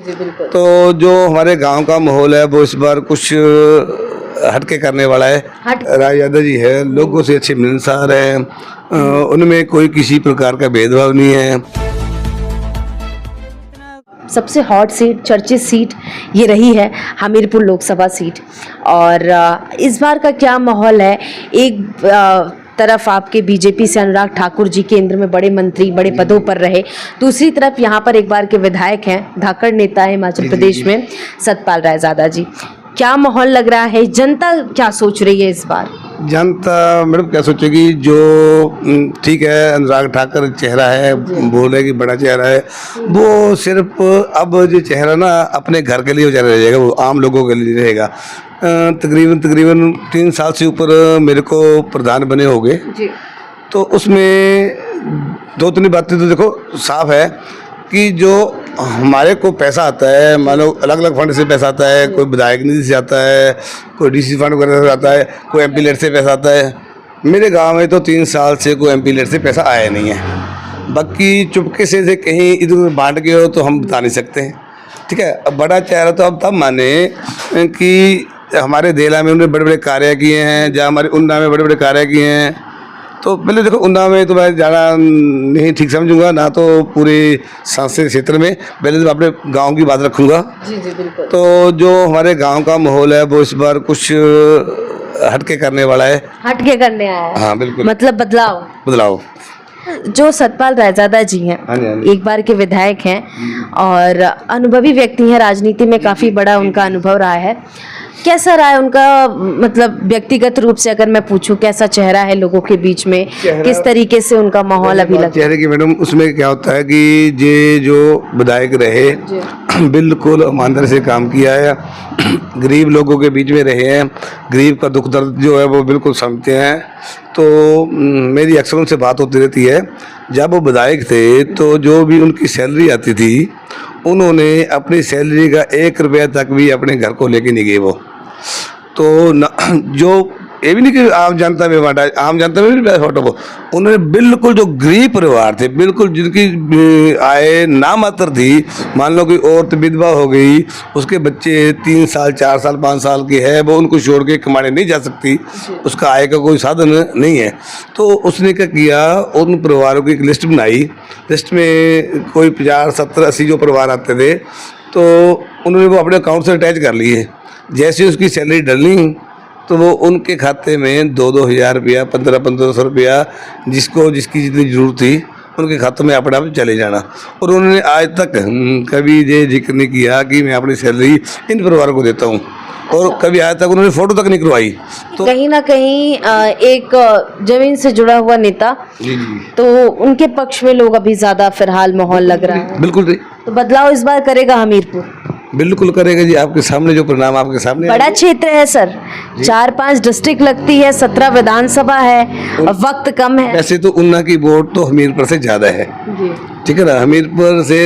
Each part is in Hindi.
जी बिल्कुल। तो जो हमारे गांव का माहौल है वो इस बार कुछ हटके करने वाला है। राय यादव जी है, लोगों से अच्छे मिलनसार हैं, उनमें कोई किसी प्रकार का भेदभाव नहीं है। सबसे हॉट सीट, चर्चित सीट ये रही है हमीरपुर लोकसभा सीट। और इस बार का क्या माहौल है? एक तरफ आपके बीजेपी से अनुराग ठाकुर जी केंद्र में बड़े मंत्री, बड़े पदों पर रहे, दूसरी तरफ यहाँ पर एक बार के विधायक हैं, धाकड़ नेता है हिमाचल प्रदेश में सतपाल रायजादा जी। क्या माहौल लग रहा है? जनता क्या सोच रही है इस बार? जनता मैडम क्या सोचेगी, जो ठीक है अनुराग ठाकुर चेहरा है, बोल रहे कि बड़ा चेहरा है, वो सिर्फ अब जो चेहरा ना अपने घर के लिए हो रहेगा, वो आम लोगों के लिए रहेगा। तकरीबन 3 साल से ऊपर मेरे को प्रधान बने हो गए, तो उसमें 2-3 बातें तो देखो साफ है कि जो हमारे को पैसा आता है, मान लो अलग अलग फंड से पैसा आता है, कोई विधायक निधि से आता है, कोई डीसी फंड वगैरह से आता है, कोई एमपी लेट से पैसा आता है। मेरे गांव में तो 3 साल से कोई एमपी लेट से पैसा आया नहीं है। बाकी चुपके से कहीं इधर उधर बांट गए हो तो हम बता नहीं सकते हैं, ठीक है। अब बड़ा चेहरा तो अब तब माने कि हमारे देला में उन्होंने बड़े बड़े कार्य किए हैं, जहाँ हमारे उन्ना में बड़े बड़े कार्य किए हैं। तो पहले देखो उन्ना में तो मैं ज़्यादा नहीं ठीक समझूंगा ना, तो पूरे सांस्कृतिक क्षेत्र में पहले तो अपने गांव की बात रखूंगा। जी बिल्कुल। तो जो हमारे गांव का माहौल है वो इस बार कुछ हटके करने वाला है। हटके करने आया है? हाँ बिल्कुल। मतलब बदलाव। जो सतपाल रायजादा जी हैं, एक बार के विधायक हैं और अनुभवी व्यक्ति हैं, राजनीति में काफ़ी बड़ा उनका अनुभव रहा है। कैसा रहा है उनका, मतलब व्यक्तिगत रूप से अगर मैं पूछूं, कैसा चेहरा है लोगों के बीच में, किस तरीके से उनका माहौल अभी लगता है? चेहरे की मैडम उसमें क्या होता है कि ये जो विधायक रहे बिल्कुल ईमानदारी से काम किया है, गरीब लोगों के बीच में रहे हैं, गरीब का दुख दर्द जो है वो बिल्कुल समझते हैं। तो मेरी अक्सर उनसे बात होती रहती है। जब वो विधायक थे तो जो भी उनकी सैलरी आती थी, उन्होंने अपनी सैलरी का 1 रुपया तक भी अपने घर को लेके नहीं गए वो। तो जो ये भी नहीं कि आम जनता में बांटा, आम जनता में भी फोटो को उन्होंने बिल्कुल जो गरीब परिवार थे, बिल्कुल जिनकी आय नामात्र थी, मान लो कि औरत विधवा हो गई, उसके बच्चे 3 साल 4 साल 5 साल के है, वो उनको छोड़ के कमाने नहीं जा सकती, उसका आय का कोई साधन नहीं है। तो उसने क्या किया, उन परिवारों की एक लिस्ट बनाई। लिस्ट में कोई 50 70 80 जो परिवार आते थे, तो उन्होंने वो अपने अकाउंट से अटैच कर लिए। जैसे उसकी सैलरी डलनी तो वो उनके खाते में 2-2 हज़ार रुपया, 1500 रुपया, जिसको जिसकी जितनी जरूरत थी उनके खातों में अपने आप चले जाना। और उन्होंने आज तक कभी ये जिक्र नहीं किया कि मैं अपनी सैलरी इन परिवारों को देता हूँ, और कभी आज तक उन्होंने फोटो तक नहीं करवाई। तो कहीं ना कहीं एक जमीन से जुड़ा हुआ नेता, तो उनके पक्ष में लोग अभी ज्यादा फिलहाल माहौल लग रहा है। बिल्कुल। तो बदलाव इस बार करेगा हमीरपुर? बिल्कुल करेगा जी, आपके सामने जो परिणाम आपके सामने। बड़ा क्षेत्र है सर, 4-5 डिस्ट्रिक्ट लगती है, 17 विधानसभा है और वक्त कम है। वैसे तो उन्ना की वोट तो हमीरपुर से ज्यादा है, ठीक है ना। हमीरपुर से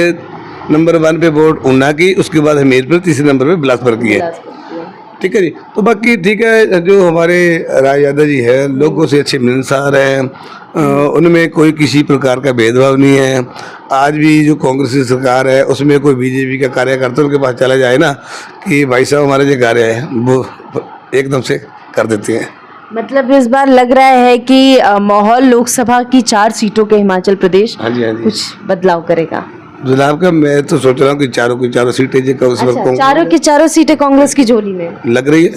नंबर 1 पे वोट उन्ना की, उसके बाद हमीरपुर, तीसरे नंबर पे बिलासपुर की है, ठीक है जी। तो बाकी ठीक है, जो हमारे राय यादव जी है, लोगों से अच्छे मिलनसार हैं, उनमें कोई किसी प्रकार का भेदभाव नहीं है। आज भी जो कांग्रेस की सरकार है उसमें कोई बीजेपी का कार्यकर्ता उनके पास चला जाए ना कि भाई साहब हमारे जो कार्य है वो एकदम से कर देते हैं। मतलब इस बार लग रहा है कि माहौल लोकसभा की 4 सीटों के हिमाचल प्रदेश कुछ बदलाव करेगा। बदलाव का मैं तो सोच रहा हूँ कि चारों की चारों सीटें जो चारों की चारों सीटें कांग्रेस की झोली में लग रही है।